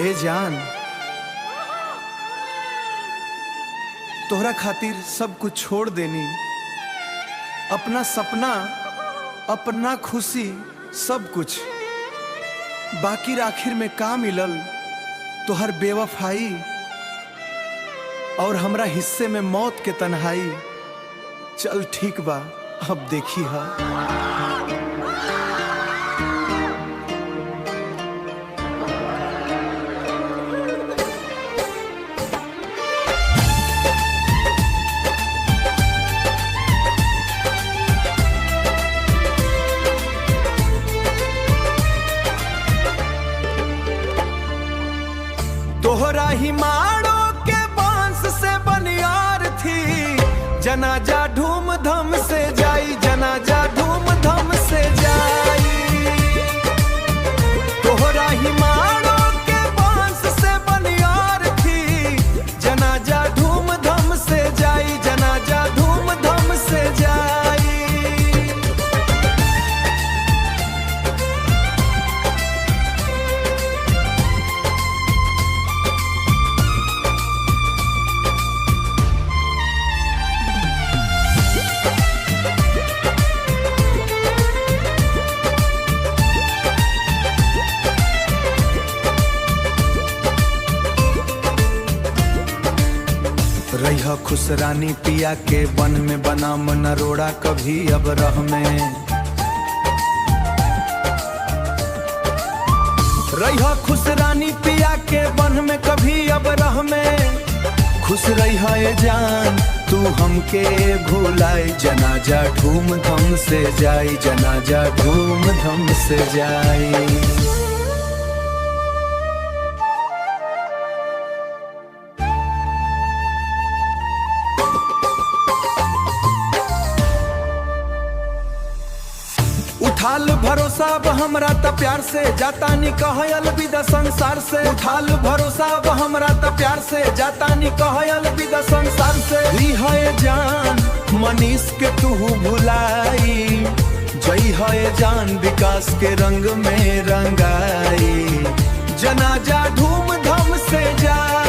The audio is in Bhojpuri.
ए जान, तोहरा खातिर सब कुछ छोड़ देनी। अपना सपना, अपना खुशी, सब कुछ। बाकी आखिर में का मिलल? तोहर बेवफाई और हमरा हिस्से में मौत के तन्हाई। चल ठीक बा, अब देखी हा। तोहरा ही माड़ो के बांस से बनियार थी। जनाजा धूमधाम से जाई, जनाजा धूमधाम से जाई। तोहरा ही माड़ो के बांस से बनियार थी। जनाजा धूमधाम से जाई, जनाजा धूमधाम से जाई। रहिया खुश रानी पिया के बन में बना मन रोड़ा कभी अब रह में। रहिया खुश रानी पिया के बन में कभी अब रह में। खुश रहिया ये जान तू हमके भुलाई। जनाजा धूमधाम से जाई, जनाजा धूमधाम से जाई। उठाल भरोसा अब हमरा त प्यार से, जाता नी कहे अलविदा संसार से। उठाल भरोसा अब हमरा त प्यार से, जाता नी कहे अलविदा संसार से। ली है जान मनीष के तू भुलाई। जई है जान विकास के रंग में रंगाई। जनाजा धूमधाम से जा।